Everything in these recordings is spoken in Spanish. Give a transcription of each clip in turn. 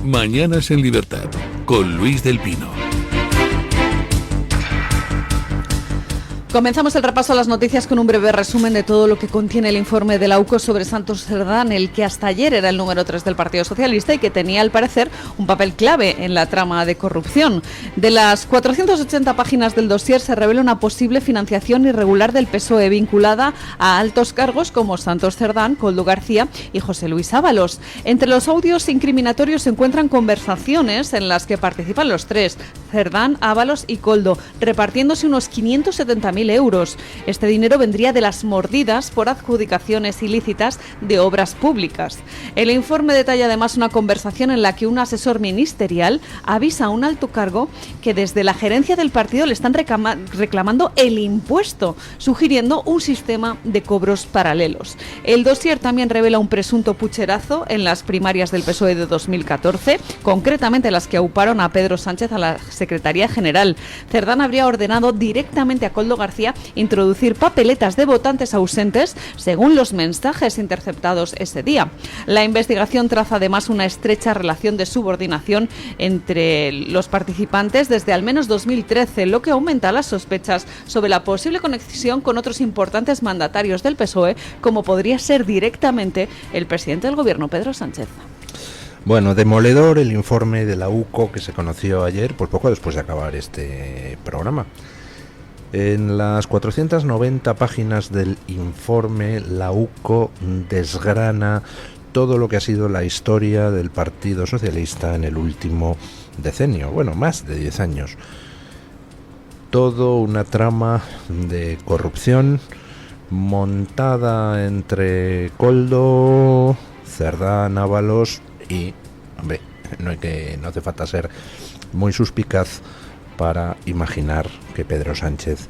Mañanas en Libertad, con Luis del Pino. Comenzamos el repaso a las noticias con un breve resumen de todo lo que contiene el informe de la UCO sobre Santos Cerdán, el que hasta ayer era el número 3 del Partido Socialista y que tenía, al parecer, un papel clave en la trama de corrupción. De las 480 páginas del dossier se revela una posible financiación irregular del PSOE vinculada a altos cargos como Santos Cerdán, Koldo García y José Luis Ábalos. Entre los audios incriminatorios se encuentran conversaciones en las que participan los tres, Cerdán, Ábalos y Koldo, repartiéndose unos 570.000 euros. Este dinero vendría de las mordidas por adjudicaciones ilícitas de obras públicas. El informe detalla además una conversación en la que un asesor ministerial avisa a un alto cargo que desde la gerencia del partido le están reclamando el impuesto, sugiriendo un sistema de cobros paralelos. El dossier también revela un presunto pucherazo en las primarias del PSOE de 2014, concretamente las que auparon a Pedro Sánchez a la Secretaría General. Cerdán habría ordenado directamente a Koldo García introducir papeletas de votantes ausentes según los mensajes interceptados ese día. La investigación traza además una estrecha relación de subordinación entre los participantes desde al menos 2013, lo que aumenta las sospechas sobre la posible conexión con otros importantes mandatarios del PSOE, como podría ser directamente el presidente del gobierno, Pedro Sánchez. Bueno, demoledor el informe de la UCO que se conoció ayer, pues poco después de acabar este programa. En las 490 páginas del informe, la UCO desgrana todo lo que ha sido la historia del Partido Socialista en el último decenio, bueno, más de 10 años. Todo una trama de corrupción montada entre Koldo, Cerdán, Ábalos y, hombre, no hace falta ser muy suspicaz para imaginar que Pedro Sánchez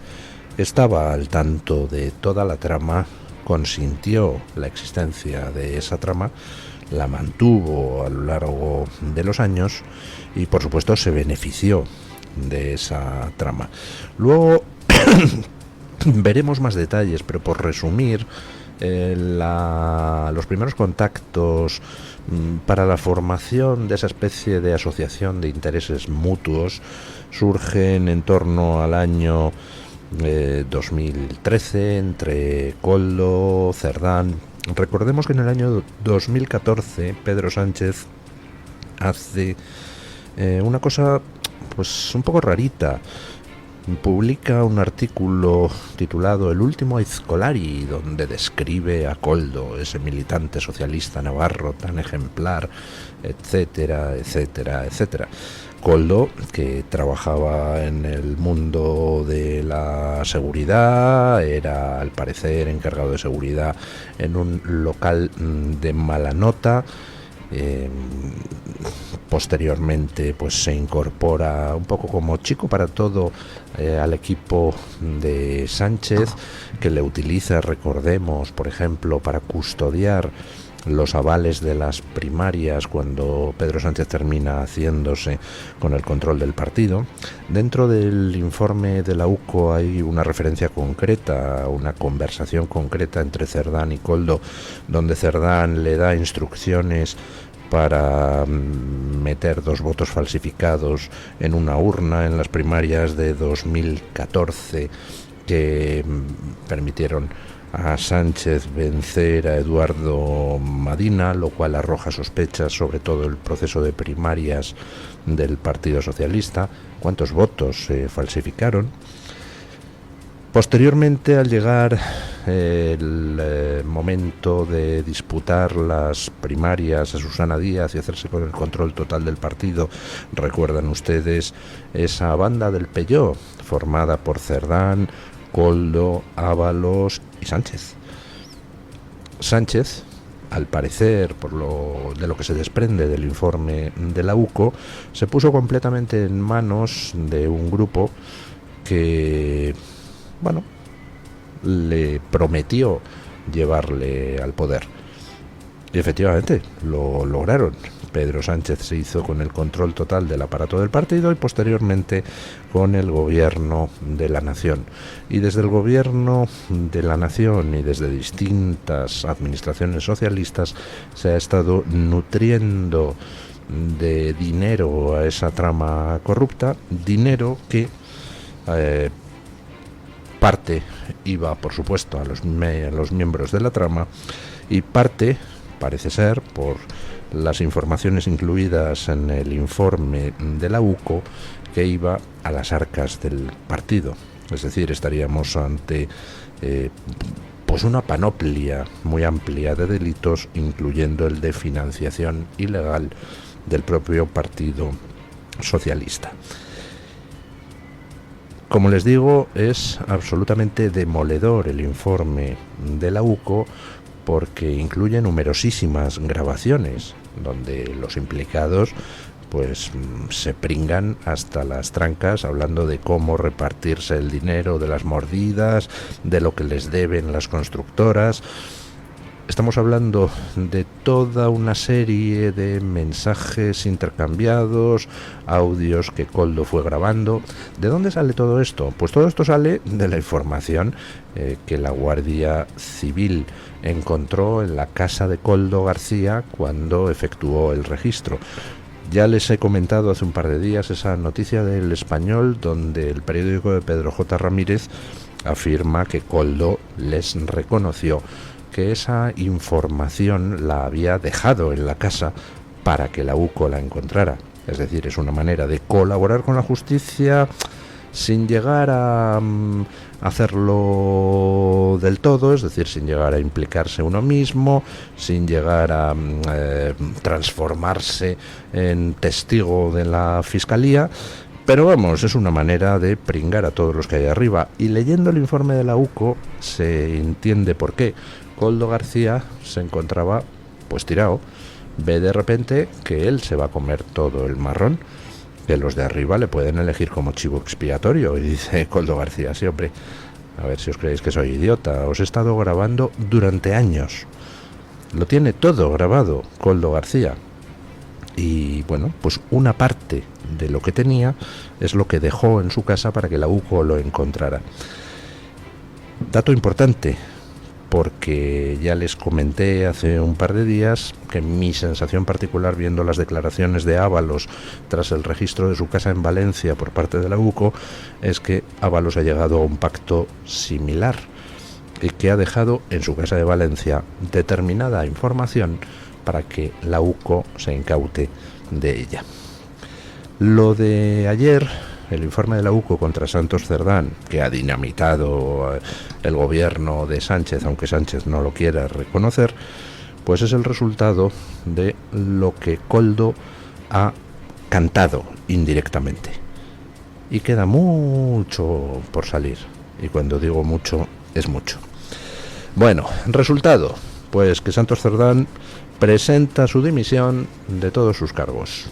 estaba al tanto de toda la trama, consintió la existencia de esa trama, la mantuvo a lo largo de los años y, por supuesto, se benefició de esa trama. Luego veremos más detalles, pero por resumir, los primeros contactos para la formación de esa especie de asociación de intereses mutuos surgen en torno al año 2013 entre Koldo, Cerdán. Recordemos que en el año 2014 Pedro Sánchez hace una cosa pues un poco rarita. Publica un artículo titulado El último Aizkolari, donde describe a Koldo, ese militante socialista navarro tan ejemplar, etcétera, etcétera, etcétera. Koldo, que trabajaba en el mundo de la seguridad, era al parecer encargado de seguridad en un local de mala nota. Posteriormente pues se incorpora un poco como chico para todo al equipo de Sánchez, que le utiliza, recordemos, por ejemplo, para custodiar los avales de las primarias cuando Pedro Sánchez termina haciéndose con el control del partido. Dentro del informe de la UCO hay una referencia concreta, una conversación concreta entre Cerdán y Koldo, donde Cerdán le da instrucciones para meter 2 votos falsificados en una urna en las primarias de 2014 que permitieron a Sánchez vencer a Eduardo Madina, lo cual arroja sospechas sobre todo el proceso de primarias del Partido Socialista. ¿Cuántos votos se falsificaron? Posteriormente, al llegar el momento de disputar las primarias a Susana Díaz y hacerse con el control total del partido, recuerdan ustedes esa banda del Pelló, formada por Cerdán, Koldo, Ábalos y Sánchez. Sánchez, al parecer, de lo que se desprende del informe de la UCO, se puso completamente en manos de un grupo que, bueno, le prometió llevarle al poder. Y efectivamente, lo lograron. Pedro Sánchez se hizo con el control total del aparato del partido y posteriormente con el gobierno de la nación. Y desde el gobierno de la nación y desde distintas administraciones socialistas se ha estado nutriendo de dinero a esa trama corrupta, dinero que parte iba, por supuesto, a los miembros de la trama, y parte, parece ser, por las informaciones incluidas en el informe de la UCO, que iba a las arcas del partido. Es decir, estaríamos ante pues una panoplia muy amplia de delitos, incluyendo el de financiación ilegal del propio Partido Socialista. Como les digo, es absolutamente demoledor el informe de la UCO, porque incluye numerosísimas grabaciones donde los implicados pues se pringan hasta las trancas hablando de cómo repartirse el dinero, de las mordidas, de lo que les deben las constructoras. Estamos hablando de toda una serie de mensajes intercambiados, audios que Koldo fue grabando. ¿De dónde sale todo esto? Pues todo esto sale de la información que la Guardia Civil encontró en la casa de Koldo García cuando efectuó el registro. Ya les he comentado hace un par de días esa noticia del Español, donde el periódico de Pedro J. Ramírez afirma que Koldo les reconoció que esa información la había dejado en la casa para que la UCO la encontrara. Es decir, es una manera de colaborar con la justicia sin llegar a hacerlo del todo, es decir, sin llegar a implicarse uno mismo, sin llegar a transformarse en testigo de la fiscalía. Pero vamos, es una manera de pringar a todos los que hay arriba. Y leyendo el informe de la UCO se entiende por qué. Koldo García se encontraba pues tirado, ve de repente que él se va a comer todo el marrón, que los de arriba le pueden elegir como chivo expiatorio, y dice Koldo García: sí, hombre, a ver si os creéis que soy idiota, os he estado grabando durante años, lo tiene todo grabado Koldo García. Y bueno, pues una parte de lo que tenía es lo que dejó en su casa para que la UCO lo encontrara. Dato importante, porque ya les comenté hace un par de días que mi sensación particular viendo las declaraciones de Ábalos tras el registro de su casa en Valencia por parte de la UCO es que Ábalos ha llegado a un pacto similar y que ha dejado en su casa de Valencia determinada información para que la UCO se incaute de ella. Lo de ayer, el informe de la UCO contra Santos Cerdán, que ha dinamitado el gobierno de Sánchez, aunque Sánchez no lo quiera reconocer, pues es el resultado de lo que Koldo ha cantado indirectamente. Y queda mucho por salir. Y cuando digo mucho, es mucho. Bueno, resultado, pues que Santos Cerdán presenta su dimisión de todos sus cargos.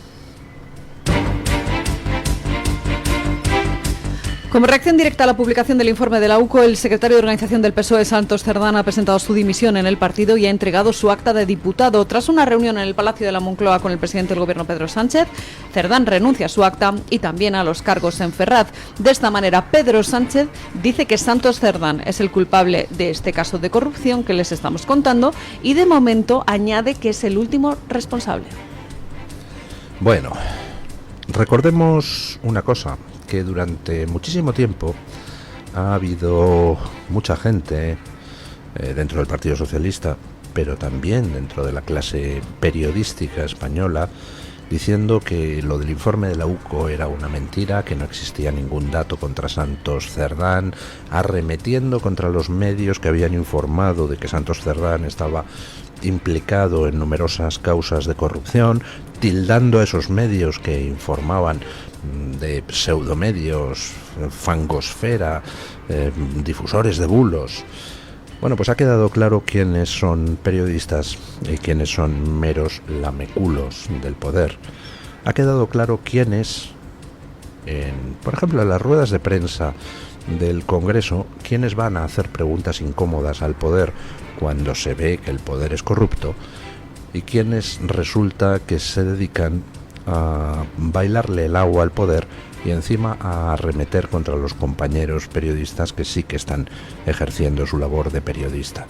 Como reacción directa a la publicación del informe de la UCO, el secretario de Organización del PSOE, Santos Cerdán, ha presentado su dimisión en el partido y ha entregado su acta de diputado. Tras una reunión en el Palacio de la Moncloa con el presidente del Gobierno, Pedro Sánchez, Cerdán renuncia a su acta y también a los cargos en Ferraz. De esta manera, Pedro Sánchez dice que Santos Cerdán es el culpable de este caso de corrupción que les estamos contando y, de momento, añade que es el último responsable. Bueno, recordemos una cosa, que durante muchísimo tiempo ha habido mucha gente dentro del Partido Socialista, pero también dentro de la clase periodística española, diciendo que lo del informe de la UCO era una mentira, que no existía ningún dato contra Santos Cerdán, arremetiendo contra los medios que habían informado de que Santos Cerdán estaba implicado en numerosas causas de corrupción, tildando a esos medios que informaban de pseudomedios, fangosfera, difusores de bulos. Bueno, pues ha quedado claro quiénes son periodistas y quiénes son meros lameculos del poder. Ha quedado claro quiénes, por ejemplo, en las ruedas de prensa del Congreso, quiénes van a hacer preguntas incómodas al poder cuando se ve que el poder es corrupto, y quienes resulta que se dedican a bailarle el agua al poder y encima a arremeter contra los compañeros periodistas que sí que están ejerciendo su labor de periodista.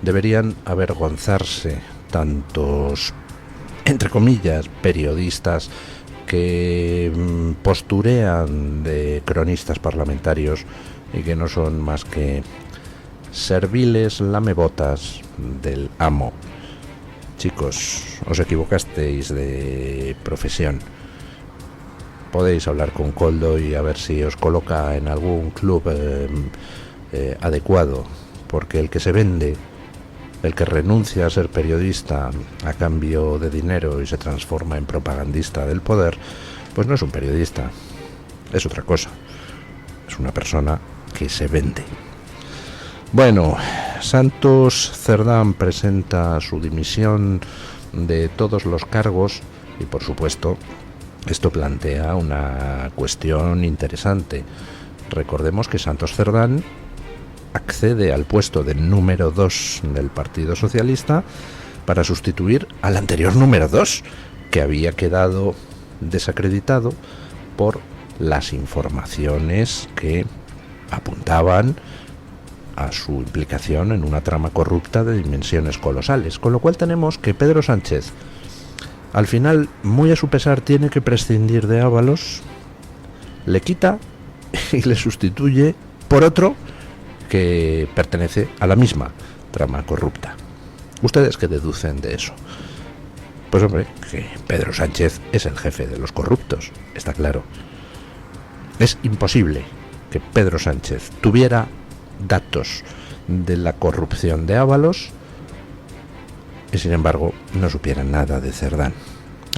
Deberían avergonzarse tantos entre comillas, periodistas que posturean de cronistas parlamentarios y que no son más que serviles lamebotas del amo. Chicos, os equivocasteis de profesión. Podéis hablar con Koldo y a ver si os coloca en algún club adecuado, porque el que se vende, el que renuncia a ser periodista a cambio de dinero y se transforma en propagandista del poder, pues no es un periodista, es otra cosa, es una persona que se vende. Bueno, Santos Cerdán presenta su dimisión de todos los cargos y, por supuesto, esto plantea una cuestión interesante. Recordemos que Santos Cerdán accede al puesto de número 2 del Partido Socialista para sustituir al anterior número 2, que había quedado desacreditado por las informaciones que apuntaban a su implicación en una trama corrupta de dimensiones colosales. Con lo cual tenemos que Pedro Sánchez, al final, muy a su pesar, tiene que prescindir de Ábalos, le quita y le sustituye por otro que pertenece a la misma trama corrupta. ¿Ustedes qué deducen de eso? Pues hombre, que Pedro Sánchez es el jefe de los corruptos, está claro. Es imposible que Pedro Sánchez tuviera datos de la corrupción de Ábalos y sin embargo no supiera nada de Cerdán.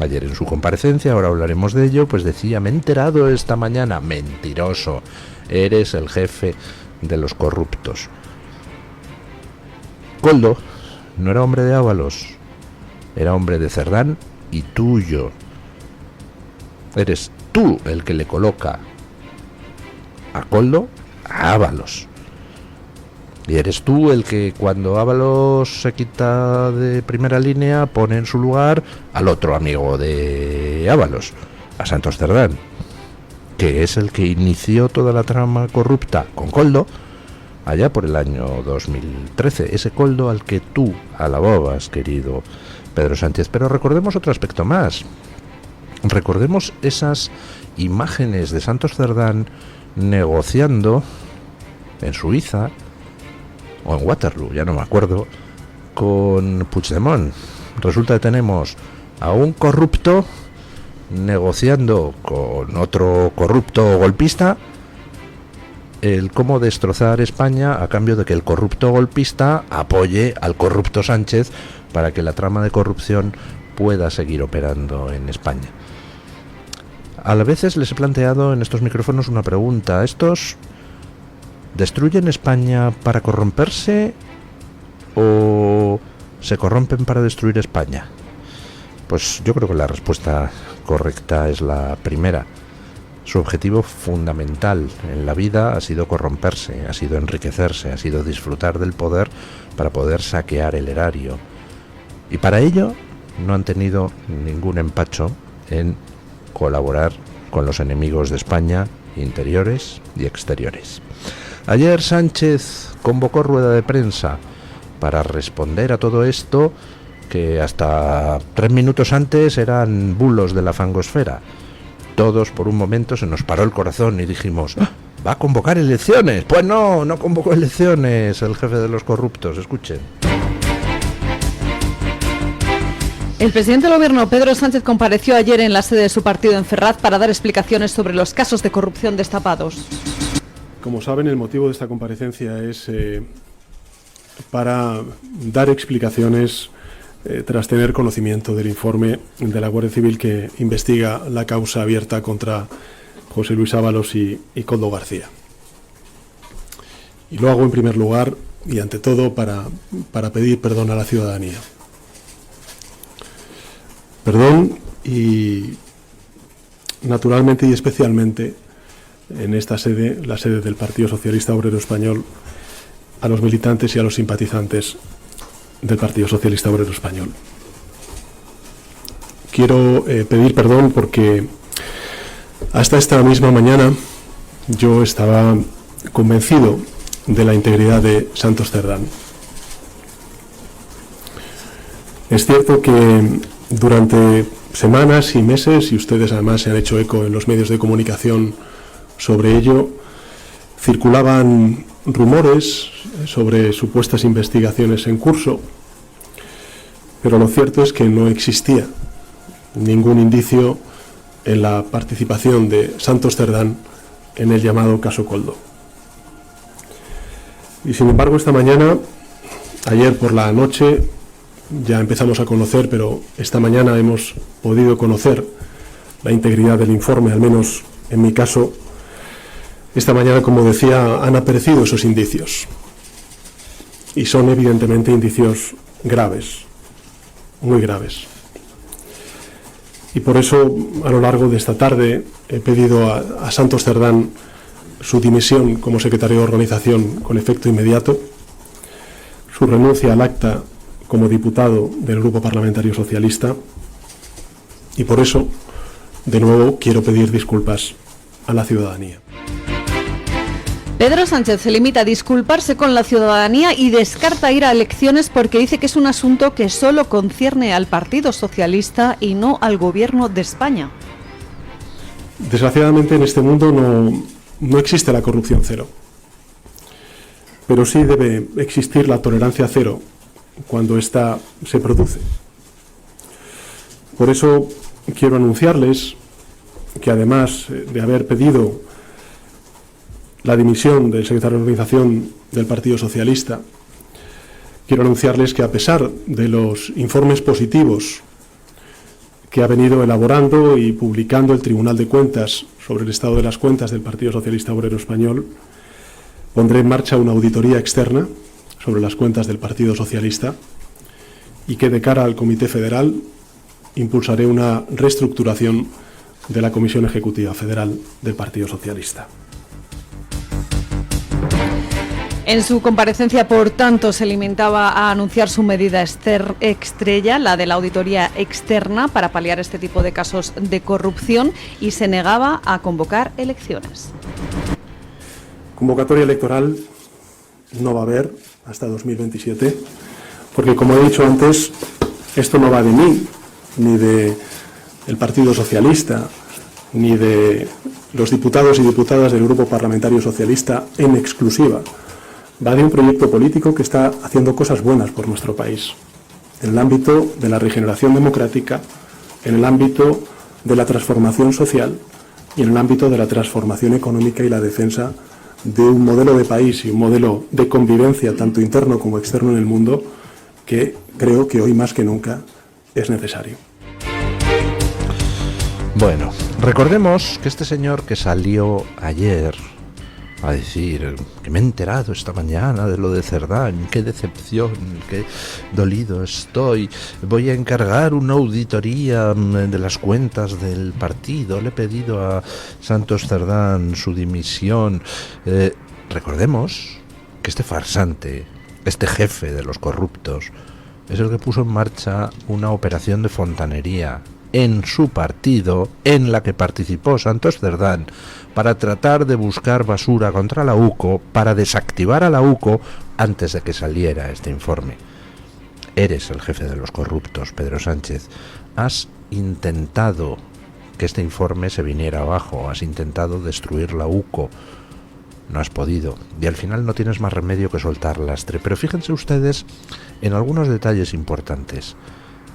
Ayer en su comparecencia, ahora hablaremos de ello, pues decía: me he enterado esta mañana. Mentiroso, eres el jefe de los corruptos. Koldo no era hombre de Ábalos, era hombre de Cerdán y tuyo. Eres tú el que le coloca a Koldo a Ábalos. Y eres tú el que, cuando Ábalos se quita de primera línea, pone en su lugar al otro amigo de Ábalos, a Santos Cerdán, que es el que inició toda la trama corrupta con Koldo allá por el año 2013. Ese Koldo al que tú alababas, querido Pedro Sánchez. Pero recordemos otro aspecto más. Recordemos esas imágenes de Santos Cerdán negociando en Suiza o en Waterloo, ya no me acuerdo, con Puigdemont. Resulta que tenemos a un corrupto negociando con otro corrupto golpista el cómo destrozar España a cambio de que el corrupto golpista apoye al corrupto Sánchez para que la trama de corrupción pueda seguir operando en España. A veces les he planteado en estos micrófonos una pregunta: ¿estos destruyen España para corromperse o se corrompen para destruir España? Pues yo creo que la respuesta correcta es la primera. Su objetivo fundamental en la vida ha sido corromperse, ha sido enriquecerse, ha sido disfrutar del poder para poder saquear el erario. Y para ello no han tenido ningún empacho en colaborar con los enemigos de España, interiores y exteriores. Ayer Sánchez convocó rueda de prensa para responder a todo esto, que hasta 3 minutos antes eran bulos de la fangosfera. Todos por un momento se nos paró el corazón y dijimos: ¿va a convocar elecciones? Pues no convocó elecciones el jefe de los corruptos. Escuchen. El presidente del Gobierno, Pedro Sánchez, compareció ayer en la sede de su partido en Ferraz para dar explicaciones sobre los casos de corrupción destapados. Como saben, el motivo de esta comparecencia es para dar explicaciones tras tener conocimiento del informe de la Guardia Civil que investiga la causa abierta contra José Luis Ábalos y Koldo García. Y lo hago en primer lugar y ante todo para pedir perdón a la ciudadanía. Perdón y naturalmente y especialmente en esta sede, la sede del Partido Socialista Obrero Español, a los militantes y a los simpatizantes del Partido Socialista Obrero Español. Quiero pedir perdón porque hasta esta misma mañana yo estaba convencido de la integridad de Santos Cerdán. Es cierto que Durante semanas y meses, y ustedes además se han hecho eco en los medios de comunicación sobre ello, circulaban rumores sobre supuestas investigaciones en curso, pero lo cierto es que no existía ningún indicio en la participación de Santos Cerdán en el llamado caso Koldo. Y sin embargo, esta mañana, ayer por la noche, ya empezamos a conocer, pero esta mañana hemos podido conocer la integridad del informe, al menos en mi caso. Esta mañana, como decía, han aparecido esos indicios. Y son evidentemente indicios graves, muy graves. Y por eso, a lo largo de esta tarde, he pedido a Santos Cerdán su dimisión como secretario de organización con efecto inmediato, su renuncia al acta como diputado del Grupo Parlamentario Socialista, y por eso, de nuevo, quiero pedir disculpas a la ciudadanía. Pedro Sánchez se limita a disculparse con la ciudadanía y descarta ir a elecciones porque dice que es un asunto que solo concierne al Partido Socialista y no al Gobierno de España. Desgraciadamente, en este mundo no existe la corrupción cero, pero sí debe existir la tolerancia cero cuando ésta se produce. Por eso quiero anunciarles que, además de haber pedido la dimisión del secretario de organización del Partido Socialista, quiero anunciarles que, a pesar de los informes positivos que ha venido elaborando y publicando el Tribunal de Cuentas sobre el estado de las cuentas del Partido Socialista Obrero Español, pondré en marcha una auditoría externa sobre las cuentas del Partido Socialista y que, de cara al Comité Federal, impulsaré una reestructuración de la Comisión Ejecutiva Federal del Partido Socialista. En su comparecencia, por tanto, se limitaba a anunciar su medida estrella, la de la auditoría externa, para paliar este tipo de casos de corrupción, y se negaba a convocar elecciones. Convocatoria electoral no va a haber hasta 2027, porque, como he dicho antes, esto no va de mí, ni del Partido Socialista, ni de los diputados y diputadas del Grupo Parlamentario Socialista en exclusiva. Va de un proyecto político que está haciendo cosas buenas por nuestro país, en el ámbito de la regeneración democrática, en el ámbito de la transformación social y en el ámbito de la transformación económica y la defensa de un modelo de país y un modelo de convivencia tanto interno como externo en el mundo que creo que hoy más que nunca es necesario. Bueno, recordemos que este señor que salió ayer a decir que me he enterado esta mañana de lo de Cerdán, qué decepción, qué dolido estoy, voy a encargar una auditoría de las cuentas del partido, le he pedido a Santos Cerdán su dimisión. Recordemos que este farsante, este jefe de los corruptos, es el que puso en marcha una operación de fontanería en su partido, en la que participó Santos Cerdán, para tratar de buscar basura contra la UCO, para desactivar a la UCO antes de que saliera este informe. Eres el jefe de los corruptos, Pedro Sánchez. Has intentado que este informe se viniera abajo, has intentado destruir la UCO. No has podido, y al final no tienes más remedio que soltar lastre. Pero fíjense ustedes en algunos detalles importantes.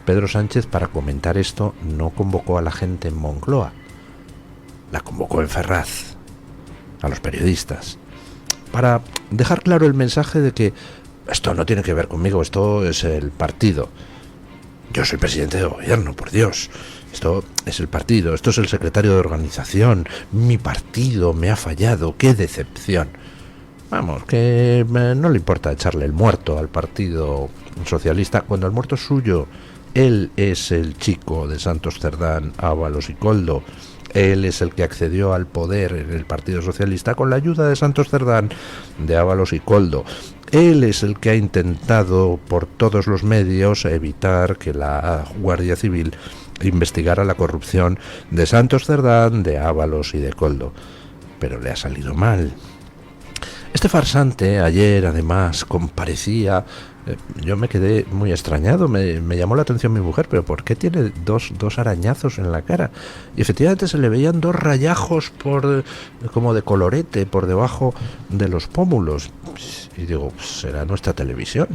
Pedro Sánchez, para comentar esto, no convocó a la gente en Moncloa, la convocó en Ferraz, a los periodistas, para dejar claro el mensaje de que esto no tiene que ver conmigo, esto es el partido. Yo soy presidente de gobierno, por Dios. Esto es el partido, esto es el secretario de organización, mi partido me ha fallado, qué decepción. Vamos, que no le importa echarle el muerto al Partido Socialista cuando el muerto es suyo. Él es el chico de Santos Cerdán, Ábalos y Koldo. Él es el que accedió al poder en el Partido Socialista con la ayuda de Santos Cerdán, de Ábalos y Koldo. Él es el que ha intentado por todos los medios evitar que la Guardia Civil investigara la corrupción de Santos Cerdán, de Ábalos y de Koldo. Pero le ha salido mal. Este farsante ayer, además, comparecía Yo me quedé muy extrañado, me llamó la atención mi mujer, pero ¿por qué tiene dos arañazos en la cara? Y efectivamente se le veían 2 rayajos como de colorete por debajo de los pómulos. Y digo, pues será nuestra televisión.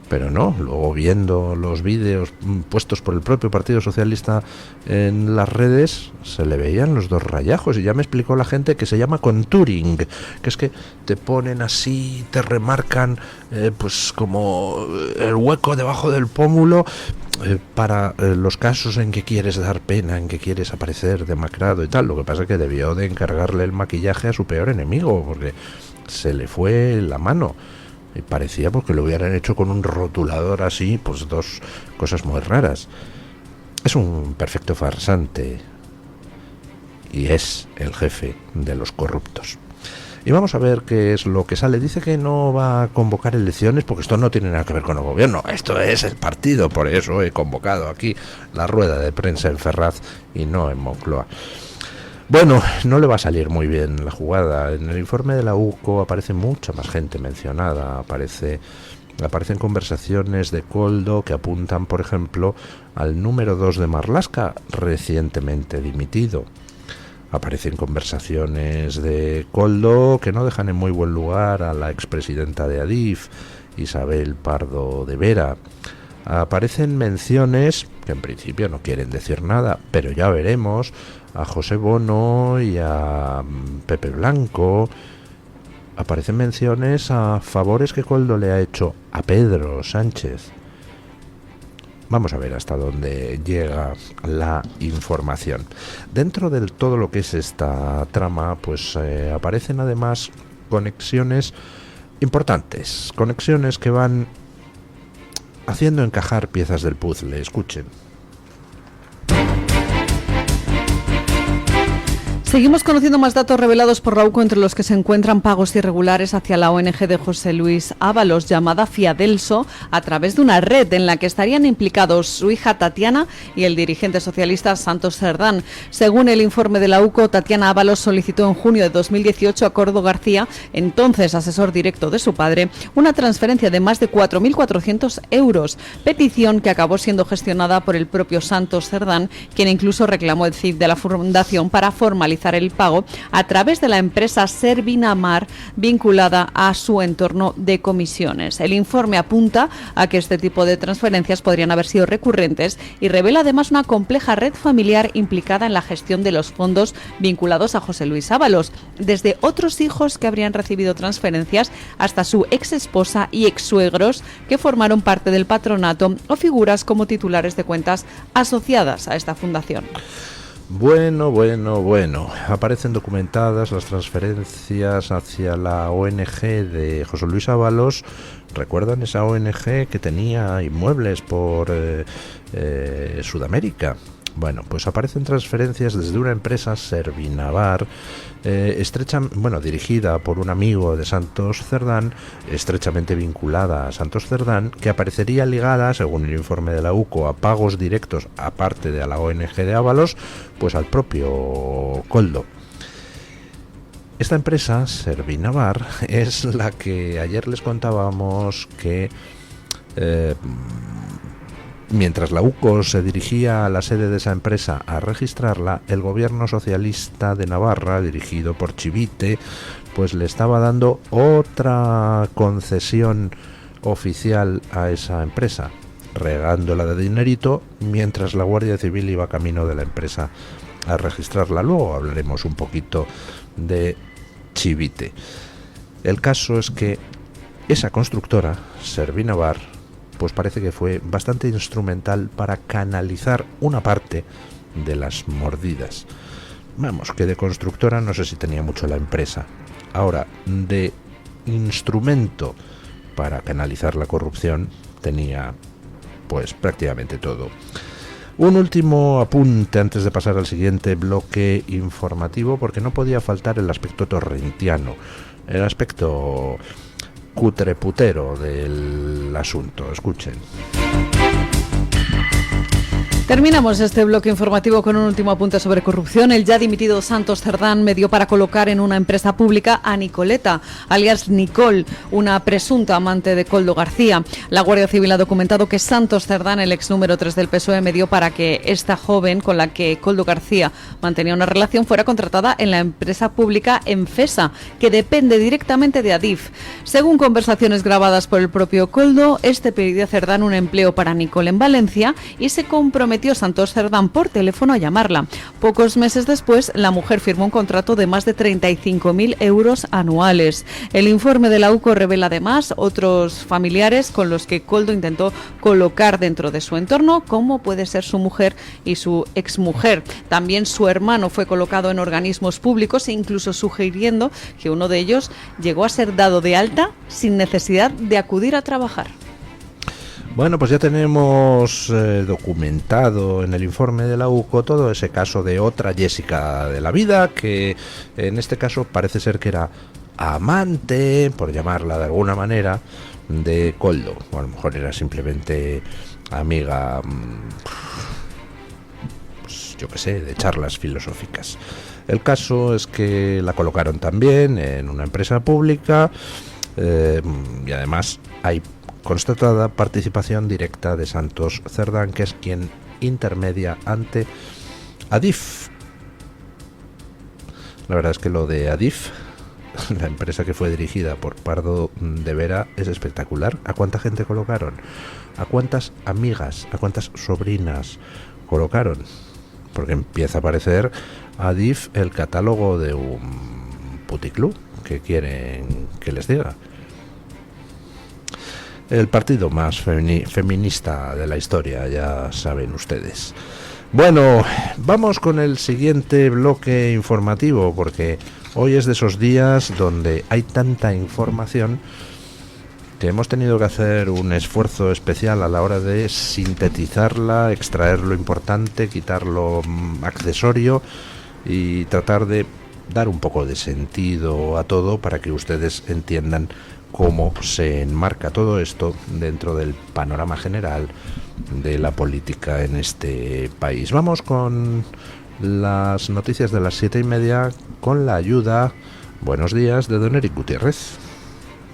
Pero no, luego viendo los vídeos puestos por el propio Partido Socialista en las redes, se le veían los 2 rayajos, y ya me explicó la gente que se llama contouring, que es que te ponen así, te remarcan pues como el hueco debajo del pómulo para los casos en que quieres dar pena, en que quieres aparecer demacrado y tal. Lo que pasa es que debió de encargarle el maquillaje a su peor enemigo, porque se le fue la mano. Y parecía porque lo hubieran hecho con un rotulador así, pues 2 cosas muy raras. Es un perfecto farsante y es el jefe de los corruptos. Y vamos a ver qué es lo que sale. Dice que no va a convocar elecciones porque esto no tiene nada que ver con el gobierno. Esto es el partido, por eso he convocado aquí la rueda de prensa en Ferraz y no en Moncloa. Bueno, no le va a salir muy bien la jugada. En el informe de la UCO aparece mucha más gente mencionada. Aparecen conversaciones de Koldo que apuntan, por ejemplo, al número 2 de Marlaska, recientemente dimitido. Aparecen conversaciones de Koldo que no dejan en muy buen lugar a la expresidenta de Adif, Isabel Pardo de Vera. Aparecen menciones que en principio no quieren decir nada, pero ya veremos, a José Bono y a Pepe Blanco. Aparecen menciones a favores que Koldo le ha hecho a Pedro Sánchez. Vamos a ver hasta dónde llega la información. Dentro de todo lo que es esta trama, pues aparecen además conexiones importantes, conexiones que van haciendo encajar piezas del puzzle. Escuchen. Seguimos conociendo más datos revelados por la UCO, entre los que se encuentran pagos irregulares hacia la ONG de José Luis Ábalos, llamada Fiadelso, a través de una red en la que estarían implicados su hija Tatiana y el dirigente socialista Santos Cerdán. Según el informe de la UCO, Tatiana Ábalos solicitó en junio de 2018 a Cordo García, entonces asesor directo de su padre, una transferencia de más de 4.400 euros, petición que acabó siendo gestionada por el propio Santos Cerdán, quien incluso reclamó el CIF de la fundación para formalizar el pago a través de la empresa Servinamar, vinculada a su entorno de comisiones. El informe apunta a que este tipo de transferencias podrían haber sido recurrentes y revela además una compleja red familiar implicada en la gestión de los fondos vinculados a José Luis Ábalos, desde otros hijos que habrían recibido transferencias hasta su ex esposa y ex suegros que formaron parte del patronato o figuras como titulares de cuentas asociadas a esta fundación. Bueno. Aparecen documentadas las transferencias hacia la ONG de José Luis Ábalos. ¿Recuerdan esa ONG que tenía inmuebles por Sudamérica? Bueno, pues aparecen transferencias desde una empresa, Servinavar, dirigida por un amigo de Santos Cerdán, estrechamente vinculada a Santos Cerdán, que aparecería ligada, según el informe de la UCO, a pagos directos, aparte de a la ONG de Ábalos, pues al propio Koldo. Esta empresa, Servinavar, es la que ayer les contábamos que mientras la UCO se dirigía a la sede de esa empresa a registrarla, el gobierno socialista de Navarra, dirigido por Chivite, pues le estaba dando otra concesión oficial a esa empresa, regándola de dinerito, mientras la Guardia Civil iba camino de la empresa a registrarla. Luego hablaremos un poquito de Chivite. El caso es que esa constructora, Servinavar, pues parece que fue bastante instrumental para canalizar una parte de las mordidas. Vamos, que de constructora no sé si tenía mucho la empresa. Ahora, de instrumento para canalizar la corrupción tenía pues prácticamente todo. Un último apunte antes de pasar al siguiente bloque informativo, porque no podía faltar el aspecto torrentiano, el aspecto cutreputero del asunto. Escuchen. Terminamos este bloque informativo con un último apunte sobre corrupción. El ya dimitido Santos Cerdán me dio para colocar en una empresa pública a Nicoleta, alias Nicole, una presunta amante de Koldo García. La Guardia Civil ha documentado que Santos Cerdán, el ex número 3 del PSOE, me dio para que esta joven con la que Koldo García mantenía una relación fuera contratada en la empresa pública Enfesa, que depende directamente de Adif. Según conversaciones grabadas por el propio Koldo, este pidió a Cerdán un empleo para Nicole en Valencia y se comprometió Santos Cerdán por teléfono a llamarla. Pocos meses después, la mujer firmó un contrato de más de 35.000 euros anuales. El informe de la UCO revela además otros familiares con los que Koldo intentó colocar dentro de su entorno, como puede ser su mujer y su exmujer. También su hermano fue colocado en organismos públicos, incluso sugiriendo que uno de ellos llegó a ser dado de alta sin necesidad de acudir a trabajar. Bueno, pues ya tenemos documentado en el informe de la UCO todo ese caso de otra Jessica de la vida, que en este caso parece ser que era amante, por llamarla de alguna manera, de Koldo. O a lo mejor era simplemente amiga, pues yo qué sé, de charlas filosóficas. El caso es que la colocaron también en una empresa pública y además hay constatada participación directa de Santos Cerdán, que es quien intermedia ante Adif. La verdad es que lo de Adif, la empresa que fue dirigida por Pardo de Vera, es espectacular. ¿A cuánta gente colocaron? ¿A cuántas amigas? ¿A cuántas sobrinas colocaron? Porque empieza a aparecer Adif el catálogo de un puticlub. ¿Qué quieren que les diga? El partido más feminista de la historia, ya saben ustedes. Bueno, vamos con el siguiente bloque informativo, porque hoy es de esos días donde hay tanta información que hemos tenido que hacer un esfuerzo especial a la hora de sintetizarla, extraer lo importante, quitar lo accesorio y tratar de dar un poco de sentido a todo para que ustedes entiendan cómo se enmarca todo esto dentro del panorama general de la política en este país. Vamos con las noticias de las 7:30 con la ayuda, buenos días, de don Eric Gutiérrez.